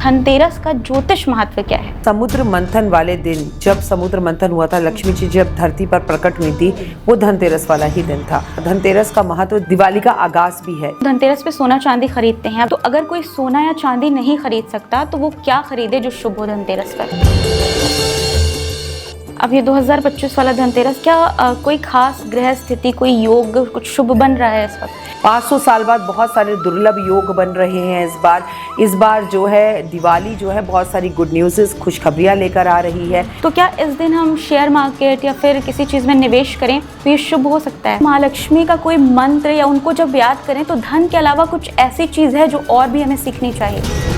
धनतेरस का ज्योतिष महत्व क्या है? समुद्र मंथन वाले दिन, जब समुद्र मंथन हुआ था, लक्ष्मी जी जब धरती पर प्रकट हुई थी, वो धनतेरस वाला ही दिन था। धनतेरस का महत्व दिवाली का आगाज भी है। धनतेरस पे सोना चांदी खरीदते हैं, तो अगर कोई सोना या चांदी नहीं खरीद सकता तो वो क्या खरीदे जो शुभ हो धनतेरस पर? अब ये 2025 वाला धनतेरस, क्या कोई खास ग्रह स्थिति, कोई योग कुछ शुभ बन रहा है इस वक्त? 500 साल बाद बहुत सारे दुर्लभ योग बन रहे हैं इस बार जो है दिवाली जो है बहुत सारी गुड न्यूज़, खुशखबरियाँ लेकर आ रही है। तो क्या इस दिन हम शेयर मार्केट या फिर किसी चीज़ में निवेश करें तो ये शुभ हो सकता है? महालक्ष्मी का कोई मंत्र या उनको जब याद करें तो धन के अलावा कुछ ऐसी चीज़ है जो और भी हमें सीखनी चाहिए?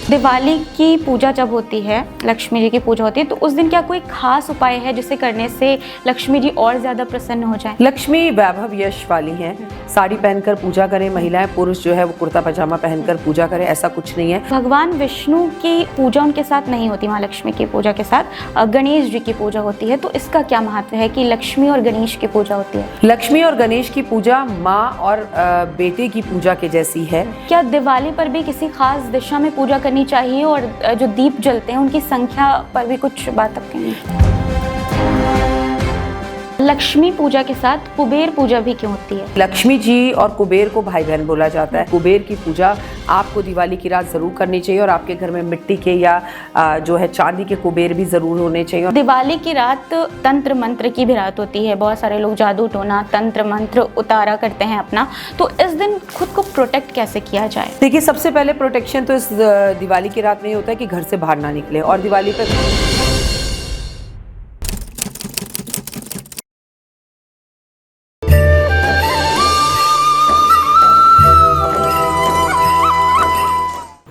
दिवाली की पूजा जब होती है, लक्ष्मी जी की पूजा होती है, तो उस दिन क्या कोई खास उपाय है जिसे करने से लक्ष्मी जी और ज्यादा प्रसन्न हो जाए? लक्ष्मी वैभव यश वाली हैं, साड़ी पहनकर पूजा करें महिलाएं, पुरुष जो है वो कुर्ता पजामा पहनकर पूजा करें, ऐसा कुछ नहीं है। भगवान विष्णु की पूजा उनके साथ नहीं होती, महालक्ष्मी की पूजा के साथ गणेश जी की पूजा होती है, तो इसका क्या महत्व है कि लक्ष्मी और गणेश की पूजा होती है? लक्ष्मी और गणेश की पूजा माँ और बेटे की पूजा के जैसी है। क्या दिवाली पर भी किसी खास दिशा में पूजा करनी चाहिए और जो दीप जलते हैं उनकी संख्या पर भी कुछ बात आप कहेंगे? लक्ष्मी पूजा के साथ कुबेर पूजा भी क्यों होती है? लक्ष्मी जी और कुबेर को भाई बहन बोला जाता है। कुबेर की पूजा आपको दिवाली की रात जरूर करनी चाहिए और आपके घर में मिट्टी के या जो है चांदी के कुबेर भी जरूर होने चाहिए। दिवाली की रात तंत्र मंत्र की भी रात होती है, बहुत सारे लोग जादू टोना तंत्र मंत्र उतारा करते हैं अपना, तो इस दिन खुद को प्रोटेक्ट कैसे किया जाए? देखिए, सबसे पहले प्रोटेक्शन तो इस दिवाली की रात में ये होता है कि घर से बाहर ना निकले और दिवाली पर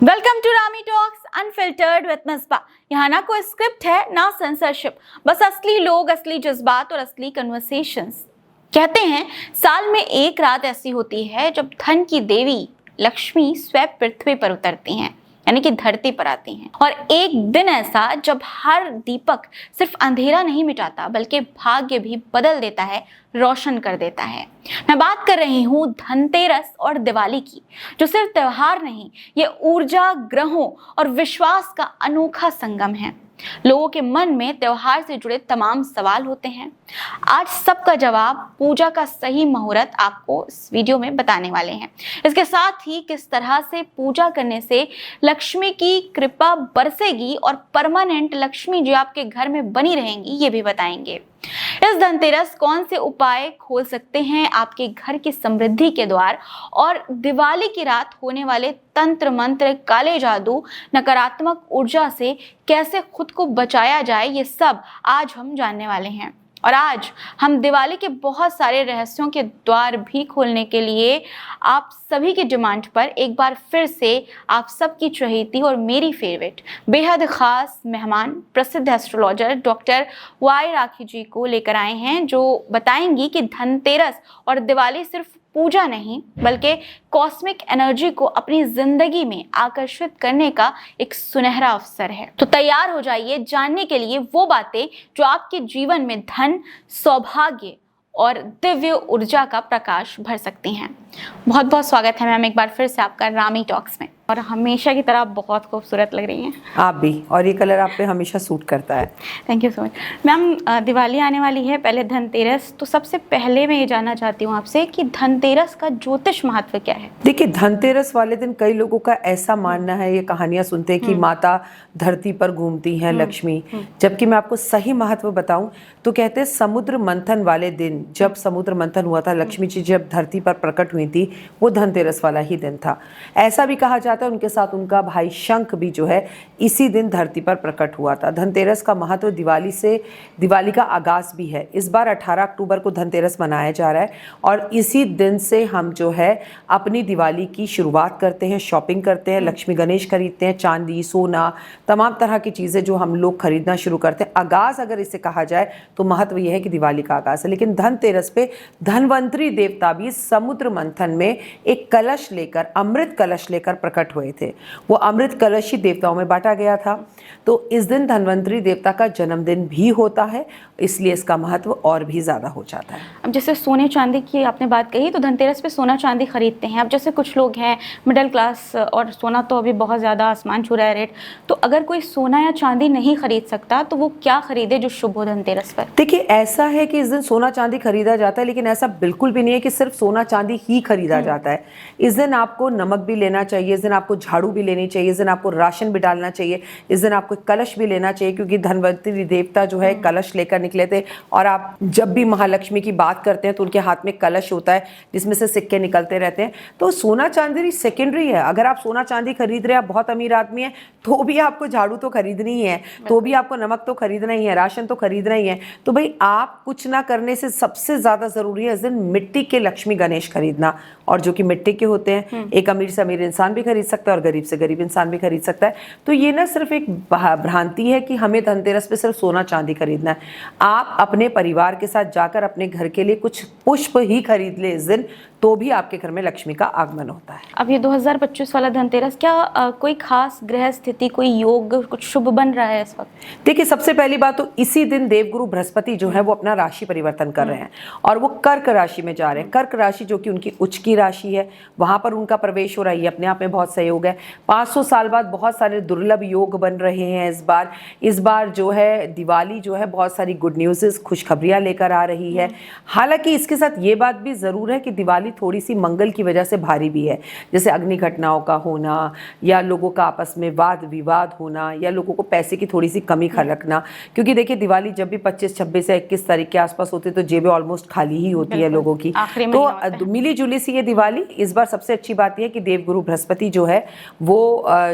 welcome to Rami talks unfiltered with Misba. यहाँ ना कोई स्क्रिप्ट है ना सेंसरशिप, बस असली लोग, असली जज्बात और असली कन्वर्सेशंस। कहते हैं साल में एक रात ऐसी होती है जब धन की देवी लक्ष्मी स्वयं पृथ्वी पर उतरती हैं, यानी कि धरती पर आती हैं, और एक दिन ऐसा जब हर दीपक सिर्फ अंधेरा नहीं मिटाता बल्कि भाग्य भी बदल देता है, रोशन कर देता है। मैं बात कर रही हूँ धनतेरस और दिवाली की, जो सिर्फ त्योहार नहीं, ये ऊर्जा, ग्रहों और विश्वास का अनोखा संगम है। लोगों के मन में त्योहार से जुड़े तमाम सवाल होते हैं। आज सबका जवाब, पूजा का सही मुहूर्त आपको इस वीडियो में बताने वाले हैं। इसके साथ ही किस तरह से पूजा करने से लक्ष्मी की कृपा बरसेगी और परमानेंट लक्ष्मी जी आपके घर में बनी रहेंगी, ये भी बताएंगे। इस धनतेरस कौन से उपाय खोल सकते हैं आपके घर की समृद्धि के द्वार, और दिवाली की रात होने वाले तंत्र मंत्र, काले जादू, नकारात्मक ऊर्जा से कैसे खुद को बचाया जाए, ये सब आज हम जानने वाले हैं। और आज हम दिवाली के बहुत सारे रहस्यों के द्वार भी खोलने के लिए आप सभी की डिमांड पर एक बार फिर से आप सबकी चहेती और मेरी फेवरेट बेहद खास मेहमान, प्रसिद्ध एस्ट्रोलॉजर डॉक्टर वाई राखी जी को लेकर आए हैं, जो बताएंगी कि धनतेरस और दिवाली सिर्फ पूजा नहीं बल्कि कॉस्मिक एनर्जी को अपनी जिंदगी में आकर्षित करने का एक सुनहरा अवसर है। तो तैयार हो जाइए जानने के लिए वो बातें जो आपके जीवन में धन, सौभाग्य और दिव्य ऊर्जा का प्रकाश भर सकती हैं। बहुत बहुत स्वागत है मैम एक बार फिर से आपका रामी टॉक्स में, और हमेशा की तरह बहुत खूबसूरत लग रही हैं आप भी, और ये कलर आप पे हमेशा सूट करता है। Thank you so much ma'am. Diwali आने वाली है, पहले धनतेरस, तो सबसे पहले मैं ये जानना चाहती हूँ आपसे कि धनतेरस का ज्योतिष महत्व क्या है? देखिए, धनतेरस वाले दिन कई लोगों का ऐसा मानना है, ये कहानियां सुनते हैं कि माता धरती पर घूमती हैं लक्ष्मी, जबकि मैं आपको सही महत्व बताऊं तो कहते हैं समुद्र मंथन वाले दिन, जब समुद्र मंथन हुआ था, लक्ष्मी जी जब धरती पर प्रकट हुई थी, वो धनतेरस वाला ही दिन था। ऐसा भी कहा जाता है उनके साथ उनका भाई शंख भी जो है इसी दिन धरती पर प्रकट हुआ था। धनतेरस का महत्व दिवाली का आगाज भी है। इस बार 18 अक्टूबर को धनतेरस मनाया जा रहा है और इसी दिन से हम जो है अपनी दिवाली की शुरुआत करते हैं, शॉपिंग करते हैं, लक्ष्मी गणेश खरीदते हैं, चांदी, सोना, तमाम तरह की चीज़ें जो हम लोग खरीदना शुरू करते हैं। आगाज अगर इसे कहा जाए तो महत्व यह है कि दिवाली का आगाज है। लेकिन धनतेरस पे धनवंतरी देवता भी समुद्र मंथन में एक कलश लेकर, अमृत कलश लेकर प्रकट प्रकट हुए थे। वो अमृत कलश ही देवताओं में बांटा गया था। तो इस दिन धन्वंतरी देवता का जन्मदिन भी होता है, इसलिए इसका महत्व और भी ज़्यादा हो जाता है। अब जैसे सोने चांदी की आपने बात कही, तो धनतेरस पे सोना चांदी खरीदते हैं। अब जैसे कुछ लोग हैं मिडिल क्लास, और सोना तो अभी बहुत ज़्यादा आसमान छू रहा है रेट, तो अगर कोई सोना या चांदी नहीं खरीद सकता तो वो क्या खरीदे जो शुभ हो धनतेरस पर? देखिए, ऐसा है कि इस दिन सोना चांदी खरीदा जाता है, लेकिन ऐसा बिल्कुल भी नहीं है कि सिर्फ सोना चांदी ही खरीदा जाता है। इस दिन आपको नमक भी लेना चाहिए, इस दिन आपको झाड़ू भी लेनी चाहिए, इस दिन आपको राशन भी डालना चाहिए, इस दिन आपको कलश भी लेना चाहिए, क्योंकि धनवंतरी देवता जो है कलश लेकर निकले थे। और आप जब भी महालक्ष्मी की बात करते हैं तो उनके हाथ में कलश होता है जिसमें से सिक्के निकलते रहते हैं। तो सोना चांदी सेकेंडरी है। अगर आप सोना चांदी खरीद रहे हैं, आप बहुत अमीर आदमी हैं, तो भी आपको झाड़ू तो खरीदनी ही है, तो भी आपको नमक तो खरीदना ही है, राशन तो खरीदना ही है। तो भाई, आप कुछ ना करने से सबसे ज्यादा जरूरी है इस दिन मिट्टी के लक्ष्मी गणेश खरीदना, और जो कि मिट्टी के होते हैं। एक अमीर से अमीर इंसान भी खरीद सकता है और गरीब से गरीब इंसान भी खरीद सकता है। तो ये ना सिर्फ एक भ्रांति है कि हमें धनतेरस पे सिर्फ सोना चांदी खरीदना है। आप अपने परिवार के साथ जाकर अपने घर के लिए कुछ पुष्प ही खरीद ले इस दिन, तो भी आपके घर में लक्ष्मी का आगमन होता है। अब ये 2025 वाला धनतेरस, क्या कोई खास ग्रह स्थिति, कोई योग, कुछ शुभ बन रहा है इस वक्त? देखिए, सबसे पहली बात तो इसी दिन देवगुरु बृहस्पति जो है वो अपना राशि परिवर्तन कर रहे हैं और वो कर्क राशि में जा रहे हैं। कर्क राशि जो कि उनकी उच्च की राशि है, वहां पर उनका प्रवेश हो रहा है। ये अपने आप में बहुत सहयोग है। 500 साल बाद बहुत सारे दुर्लभ योग बन रहे हैं इस बार जो है दिवाली जो है बहुत सारी गुड न्यूज़, खुशखबरियां लेकर आ रही है। हालांकि इसके साथ ये बात भी जरूर है कि दिवाली थोड़ी सी मंगल की वजह से भारी भी है, जैसे अग्नि घटनाओं का होना, या लोगों का आपस में वाद विवाद होना, या लोगों को पैसे की थोड़ी सी कमी खलकना। क्योंकि देखिए, दिवाली जब भी 25, 26 या 21 तारीख के आसपास होती है तो जेबें ऑलमोस्ट खाली ही होती है लोगों की। तो मिली जुली सी ये दिवाली। इस बार सबसे अच्छी बात यह है कि देवगुरु बृहस्पति जो है वो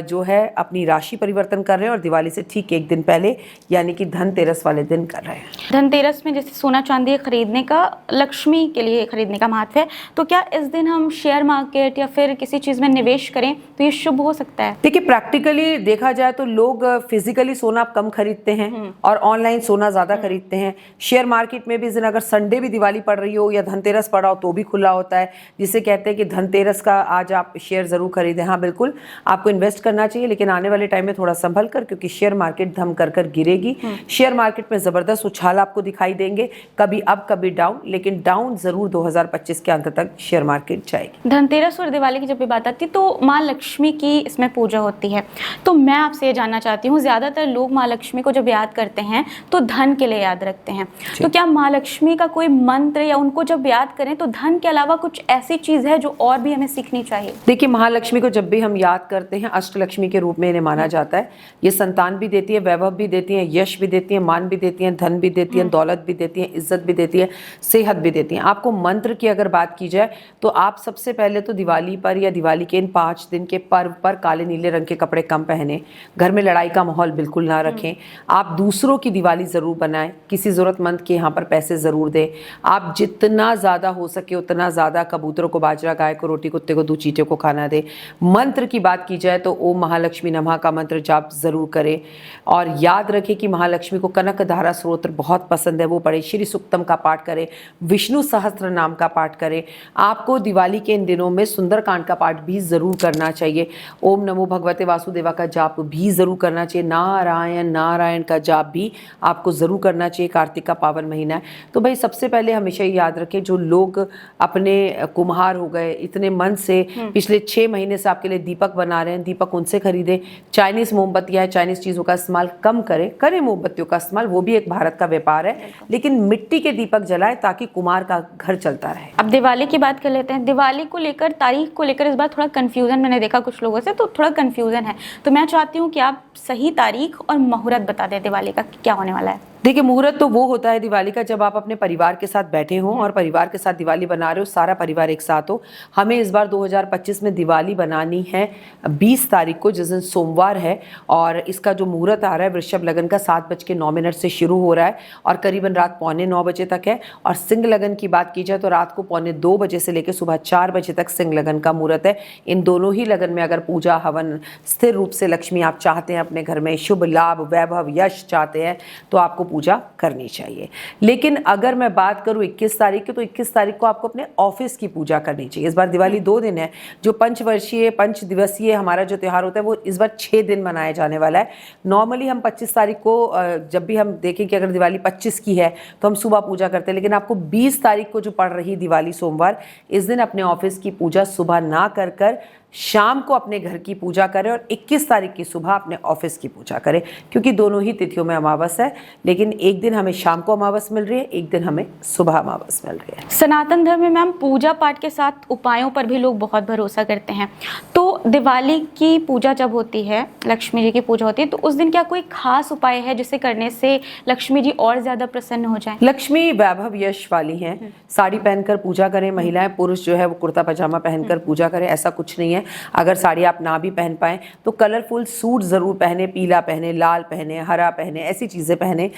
जो है अपनी राशि परिवर्तन कर रहे हैं और दिवाली से ठीक एक दिन पहले, यानी कि धनतेरस वाले दिन कर रहे हैं। धनतेरस में जैसे सोना चांदी खरीदने का, लक्ष्मी के लिए खरीदने का महत्व है, तो क्या इस दिन हम शेयर मार्केट या फिर किसी चीज में निवेश करें तो ये शुभ हो सकता है? देखिए, प्रैक्टिकली देखा जाए तो लोग फिजिकली सोना कम खरीदते हैं और ऑनलाइन सोना ज्यादा खरीदते हैं। शेयर मार्केट में भी इस दिन अगर संडे भी दिवाली पड़ रही हो या धनतेरस पड़ा हो तो भी खुला होता है, जिसे कहते हैं कि धनतेरस का आज आप शेयर जरूर खरीदें। हाँ बिल्कुल, आपको इन्वेस्ट करना चाहिए, लेकिन आने वाले टाइम में थोड़ा संभल कर, क्योंकि शेयर मार्केट धम कर गिरेगी। शेयर मार्केट में जबरदस्त उछाल आपको दिखाई देंगे, कभी अप कभी डाउन, लेकिन डाउन जरूर 2025 के अंत तक शेयर मार्केट जाएगी। धनतेरस और दिवाली की जब भी बात आती है तो माँ लक्ष्मी की इसमें पूजा होती है। तो मैं आपसे ये जानना चाहती हूँ, ज्यादातर लोग माँ लक्ष्मी को जब याद करते हैं तो धन के लिए याद रखते हैं, तो क्या माँ लक्ष्मी का कोई मंत्र या उनको जब याद करें तो धन के अलावा कुछ ऐसी चीज है जो और भी हमें सीखनी चाहिए? देखिए, महालक्ष्मी को जब भी हम याद करते हैं, अष्टलक्ष्मी के रूप में इन्हें माना जाता है। ये संतान भी देती है, वैभव भी देती है, यश भी देती है, मान भी देती है, धन भी देती है, दौलत भी देती है, इज्जत भी देती है, सेहत भी देती है। आपको मंत्र की अगर बात की जाए तो आप सबसे पहले तो दिवाली पर या दिवाली के इन 5 दिन के पर्व पर काले नीले रंग के कपड़े कम पहने, घर में लड़ाई का माहौल बिल्कुल ना रखें। आप दूसरों की दिवाली ज़रूर बनाएं, किसी ज़रूरतमंद के यहाँ पर पैसे ज़रूर दें। आप जितना ज़्यादा हो सके उतना ज़्यादा कबूतरों को बाजरा, गाय को रोटी, कुत्ते को दूध, चींटियों को खाना दें। मंत्र की बात की जाए तो ओम महालक्ष्मी नमः का मंत्र जाप ज़रूर करें, और याद रखें कि महालक्ष्मी को कनक धारा स्त्रोत्र बहुत पसंद है, वो पढ़े। श्री सुक्तम का पाठ करें, विष्णु सहस्त्र नाम का पाठ करें। आपको दिवाली के इन दिनों में सुंदरकांड का पाठ भी ज़रूर करना चाहिए। ओम नमो भगवते वासुदेवा का जाप भी ज़रूर करना चाहिए। नारायण नारायण का जाप भी आपको ज़रूर करना चाहिए। कार्तिक का पावन महीना है, तो भाई सबसे पहले हमेशा ही याद रखें, जो लोग अपने कुम्हार हो गए, इतने मन से पिछले 6 महीने से आपके लिए दीपक बना रहे हैं, दीपक उनसे खरीदें। चाइनीज़ मोमबत्तियाँ, चाइनीज़ चीज़ों का इस्तेमाल कम करें मोमबत्तियों का इस्तेमाल, वो भी एक भारत का व्यापार है, लेकिन मिट्टी के दीपक जलाएं ताकि कुम्हार का घर चलता रहे। अब दिवाली की बात कर लेते हैं। दिवाली को लेकर, तारीख को लेकर इस बार थोड़ा कंफ्यूजन मैंने देखा कुछ लोगों से, तो थोड़ा कंफ्यूजन है। तो मैं चाहती हूँ कि आप सही तारीख और मुहूर्त बता दें दिवाली का, क्या होने वाला है। देखिए, मुहूर्त तो वो होता है दिवाली का जब आप अपने परिवार के साथ बैठे हों और परिवार के साथ दिवाली बना रहे हो, सारा परिवार एक साथ हो। हमें इस बार 2025 में दिवाली बनानी है 20 तारीख को, जिस दिन सोमवार है, और इसका जो मुहूर्त आ रहा है वृषभ लगन का 7:09 से शुरू हो रहा है और करीबन रात 8:45 बजे तक है। और सिंह लगन की बात की जाए तो रात को 2:45 बजे से लेकर सुबह 4 बजे तक सिंह लगन का मुहूर्त है। इन दोनों ही लगन में अगर पूजा हवन, स्थिर रूप से लक्ष्मी आप चाहते हैं अपने घर में, शुभ लाभ, वैभव, यश चाहते हैं, तो आपको पूजा करनी चाहिए। लेकिन अगर मैं बात करूं 21 तारीख की, तो 21 तारीख को आपको अपने ऑफिस की पूजा करनी चाहिए। इस बार दिवाली 2 दिन है, जो पंच दिवसीय हमारा जो त्यौहार होता है वो इस बार 6 दिन मनाया जाने वाला है। नॉर्मली हम 25 तारीख को जब भी हम देखें कि अगर दिवाली 25 की है तो हम सुबह पूजा करते हैं, लेकिन आपको 20 तारीख को जो पड़ रही दिवाली सोमवार, इस दिन अपने ऑफिस की पूजा सुबह ना कर शाम को अपने घर की पूजा करें और 21 तारीख की सुबह अपने ऑफिस की पूजा करें, क्योंकि दोनों ही तिथियों में अमावस है। लेकिन एक दिन हमें शाम को अमावस मिल रही है, एक दिन हमें सुबह अमावस मिल रही है। सनातन धर्म में मैम पूजा पाठ के साथ उपायों पर भी लोग बहुत भरोसा करते हैं। तो दिवाली की पूजा जब होती है, लक्ष्मी जी की पूजा होती है, तो उस दिन क्या कोई खास उपाय है जिसे करने से लक्ष्मी जी और ज़्यादा प्रसन्न हो जाएं? लक्ष्मी वैभव यश वाली हैं, साड़ी पहनकर पूजा करें महिलाएं, पुरुष जो है वो कुर्ता पजामा पहनकर पूजा करें, ऐसा कुछ नहीं है। अगर साड़ी आप ना भी पहन पाएं तो कलरफुल सूट ज़रूर पहने, पीला पहने, लाल पहने, हरा पहने, ऐसी चीज़ें पहने।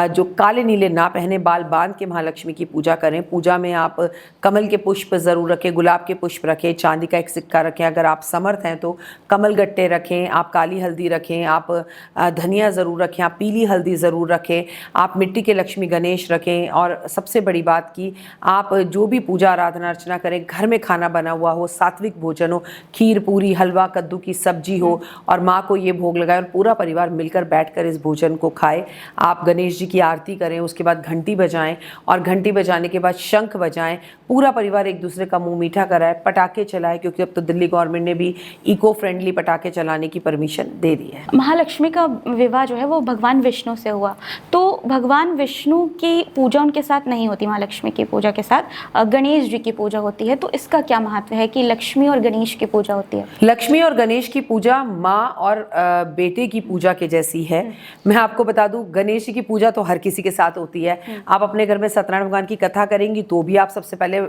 जो काले नीले ना पहने, बाल बांध के महालक्ष्मी की पूजा करें। पूजा में आप कमल के पुष्प ज़रूर रखें, गुलाब के पुष्प रखें, चांदी का एक सिक्का रखें, अगर आप समर्थ हैं तो कमल गट्टे रखें, आप काली हल्दी रखें, आप धनिया ज़रूर रखें, आप पीली हल्दी ज़रूर रखें, आप मिट्टी के लक्ष्मी गणेश रखें। और सबसे बड़ी बात कि आप जो भी पूजा आराधना अर्चना करें, घर में खाना बना हुआ हो, सात्विक भोजन हो, खीर पूरी हलवा कद्दू की सब्जी हो और माँ को ये भोग लगाए और पूरा परिवार मिलकर बैठकर इस भोजन को खाए। आप गणेश जी की आरती करें, उसके बाद घंटी बजाएं और घंटी बजाने के बाद शंख बजाएं, पूरा परिवार एक दूसरे का मुंह मीठा कराए, पटाखे चलाए, क्योंकि अब तो दिल्ली गवर्नमेंट ने भी इको फ्रेंडली पटाखे चलाने की परमिशन दे दी है। महालक्ष्मी का विवाह जो है वो भगवान विष्णु से हुआ, तो भगवान विष्णु की पूजा उनके साथ नहीं होती, महालक्ष्मी की पूजा के साथ गणेश जी की पूजा होती है। तो इसका क्या महत्व है कि लक्ष्मी और गणेश की पूजा होती है? लक्ष्मी और गणेश की पूजा माँ और बेटे की पूजा के जैसी है। मैं आपको बता दूं, गणेश जी की पूजा तो हर किसी के साथ होती है। आप अपने घर में सत्यनारायण भगवान की कथा करेंगी तो भी आप सबसे पहले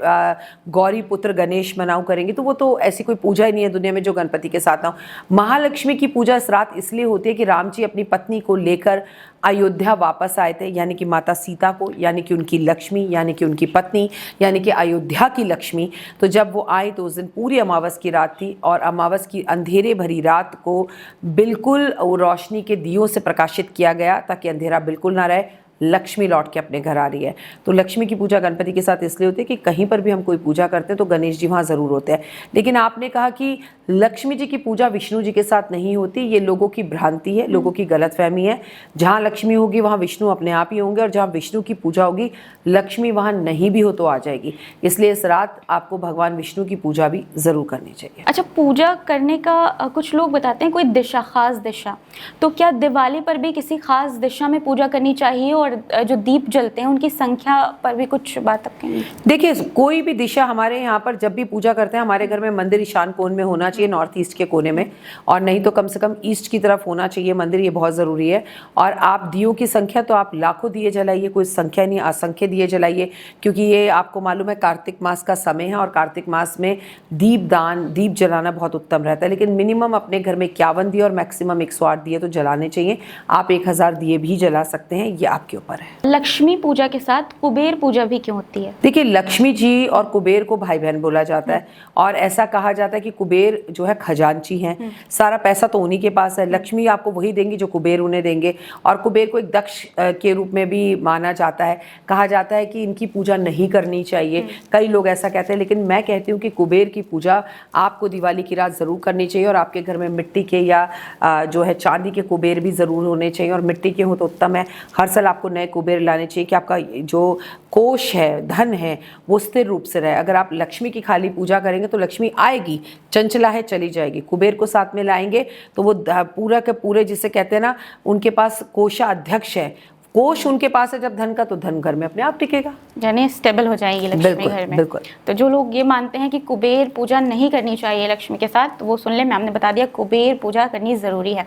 गौरी पुत्र गणेश मनाओ करेंगी, तो वो तो ऐसी कोई पूजा ही नहीं है दुनिया में जो गणपति के साथ ना हो। महालक्ष्मी की पूजा इस रात इसलिए होती है कि राम जी अपनी पत्नी को लेकर अयोध्या वापस आए थे, यानी कि माता सीता को, यानी कि उनकी लक्ष्मी, यानी कि उनकी पत्नी, यानी कि अयोध्या की लक्ष्मी। तो जब वो आई तो उस दिन पूरी अमावस की रात थी और अमावस की अंधेरे भरी रात को बिल्कुल रोशनी के दियों से प्रकाशित किया गया ताकि अंधेरा बिल्कुल ना रहे। लक्ष्मी लौट के अपने घर आ रही है। तो लक्ष्मी की पूजा गणपति के साथ इसलिए होती है कि कहीं पर भी हम कोई पूजा करते हैं तो गणेश जी वहाँ ज़रूर होते हैं। लेकिन आपने कहा कि लक्ष्मी जी की पूजा विष्णु जी के साथ नहीं होती, ये लोगों की भ्रांति है, लोगों की गलतफहमी है। जहाँ लक्ष्मी होगी वहाँ विष्णु अपने आप ही होंगे और जहाँ विष्णु की पूजा होगी लक्ष्मी वहाँ नहीं भी हो तो आ जाएगी। इसलिए इस रात आपको भगवान विष्णु की पूजा भी ज़रूर करनी चाहिए। अच्छा, पूजा करने का कुछ लोग बताते हैं कोई दिशा, खास दिशा, तो क्या दिवाली पर भी किसी खास दिशा में पूजा करनी चाहिए? और जो दीप जलते हैं उनकी संख्या पर भी कुछ बात आप कहेंगे? देखिए, कोई भी दिशा हमारे यहाँ पर जब भी पूजा करते हैं, हमारे घर में मंदिर ईशान कोण में होना चाहिए, नॉर्थ ईस्ट के कोने में, और नहीं तो कम से कम ईस्ट की तरफ होना चाहिए मंदिर, ये बहुत ज़रूरी है। और आप दियों की संख्या तो आप लाखों दिए जलाइए, कोई संख्या नहीं, असंख्य दिए जलाइए, क्योंकि ये आपको मालूम है कार्तिक मास का समय है और कार्तिक मास में दीप जलाना बहुत उत्तम रहता है। लेकिन मिनिमम अपने घर में 51 दिए और मैक्सिमम 108 दिए तो जलाने चाहिए। आप 1000 दिए भी जला सकते हैं, ये आपके ऊपर है। लक्ष्मी पूजा के साथ कुबेर पूजा भी क्यों होती है? देखिए, लक्ष्मी जी और कुबेर को भाई बहन बोला जाता है और ऐसा कहा जाता है कि कुबेर जो है खजांची हैं, सारा पैसा तो उन्हीं के पास है। लक्ष्मी आपको वही देंगी जो कुबेर उन्हें देंगे। और कुबेर को एक दक्ष के रूप में भी माना जाता है। कहा जाता है कि इनकी पूजा नहीं करनी चाहिए, कई लोग ऐसा कहते हैं, लेकिन मैं कहती हूँ कि कुबेर की पूजा आपको दिवाली की रात ज़रूर करनी चाहिए। और आपके घर में मिट्टी के या जो है चांदी के कुबेर भी ज़रूर होने चाहिए, और मिट्टी के हो तो उत्तम है। हर साल आपको नए कुबेर लाने चाहिए कि आपका जो कोष है, धन है, वो स्थिर रूप से रहे। अगर आप लक्ष्मी की खाली पूजा करेंगे तो लक्ष्मी आएगी, चंचला है चली जाएगी। कुबेर को साथ में लाएंगे तो वो पूरा के पूरे, जिसे कहते हैं ना, उनके पास कोषाध्यक्ष है, कोष उनके पास है जब धन का, तो धन घर में अपने आप टिकेगा, यानी स्टेबल हो जाएगी लक्ष्मी घर में। बिल्कुल। तो जो लोग ये मानते हैं कि कुबेर पूजा नहीं करनी चाहिए लक्ष्मी के साथ, तो वो सुन ले, मैम ने बता दिया कुबेर पूजा करनी ज़रूरी है।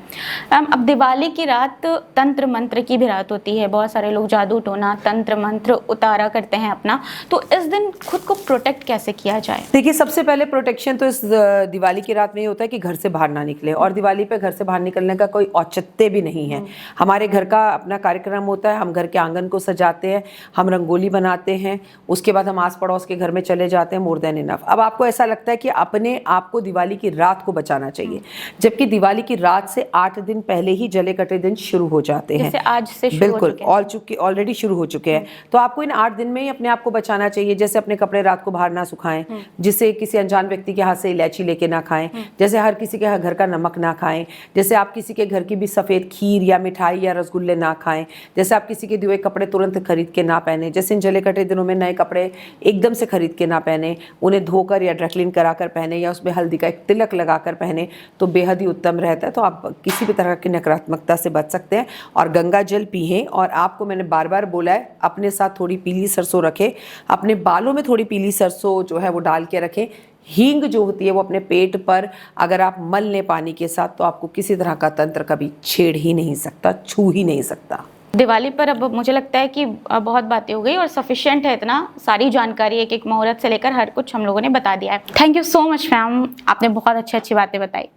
मैम, अब दिवाली की रात तंत्र मंत्र की भी रात होती है, बहुत सारे लोग जादू टोना तंत्र मंत्र उतारा करते हैं अपना, तो इस दिन खुद को प्रोटेक्ट कैसे किया जाए? देखिए, सबसे पहले प्रोटेक्शन तो इस दिवाली की रात में ये होता है कि घर से बाहर ना निकले, और दिवाली पे घर से बाहर निकलने का कोई औचित्य भी नहीं है। हमारे घर का अपना कार्यक्रम होता है, हम घर के आंगन को सजाते हैं, हम रंगोली बनाते हैं, उसके बाद हम आस पड़ोस के घर में चले जाते हैं, मोर देन इनफ। अब आपको ऐसा लगता है कि अपने आप को दिवाली की रात को बचाना चाहिए, जबकि दिवाली की रात से 8 दिन पहले ही जले कटे दिन शुरू हो जाते हैं। जैसे आज से शुरू हो बिल्कुल, चुके हैं। ऑलरेडी शुरू हो चुके हैं। तो आपको इन 8 दिन में ही अपने आप को बचाना चाहिए। जैसे अपने कपड़े रात को बाहर ना सुखाएं, जिससे किसी अनजान व्यक्ति के हाथ से इलायची लेके ना खाएं, जैसे हर किसी के घर का नमक ना खाएं, जैसे आप किसी के घर की भी सफ़ेद खीर या मिठाई या रसगुल्ले ना खाएं, जैसे आप किसी के दिए हुए कपड़े तुरंत खरीद के ना पहने, जैसे इन जले कटे दिनों में नए कपड़े एकदम से खरीद के ना पहने, उन्हें धोकर या ड्राइक्लीन कराकर पहने या उसमें हल्दी का एक तिलक लगाकर पहने तो बेहद ही उत्तम रहता है। तो आप किसी भी तरह की नकारात्मकता से बच सकते हैं। और गंगा जल पिएं। और आपको मैंने बार बार बोला है, अपने साथ थोड़ी पीली सरसों रखें, अपने बालों में थोड़ी पीली सरसों जो है वो डाल के रखें। हींग जो होती है वो अपने पेट पर अगर आप मल लें पानी के साथ तो आपको किसी तरह का तंत्र कभी छेड़ ही नहीं सकता, छू ही नहीं सकता। दिवाली पर अब मुझे लगता है कि बहुत बातें हो गई और सफिशिएंट है, इतना सारी जानकारी एक एक मुहूर्त से लेकर हर कुछ हम लोगों ने बता दिया है। Thank you so much ma'am, आपने बहुत अच्छी बातें बताई।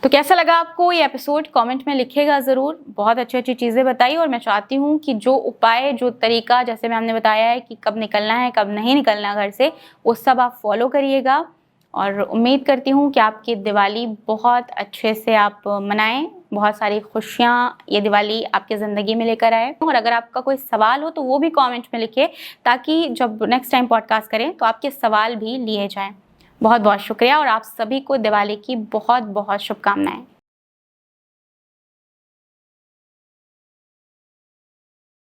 तो कैसा लगा आपको ये एपिसोड, कमेंट में लिखिएगा ज़रूर। बहुत अच्छी चीज़ें बताई और मैं चाहती हूँ कि जो उपाय, जो तरीका जैसे मैम ने बताया है कि कब निकलना है कब नहीं निकलना घर से, वो सब आप फॉलो करिएगा। और उम्मीद करती हूँ कि आपकी दिवाली बहुत अच्छे से आप मनाएं, बहुत सारी खुशियाँ ये दिवाली आपकी ज़िंदगी में लेकर आए। और अगर आपका कोई सवाल हो तो वो भी कमेंट में लिखिए, ताकि जब नेक्स्ट टाइम पॉडकास्ट करें तो आपके सवाल भी लिए जाएं। बहुत बहुत शुक्रिया और आप सभी को दिवाली की बहुत बहुत शुभकामनाएं।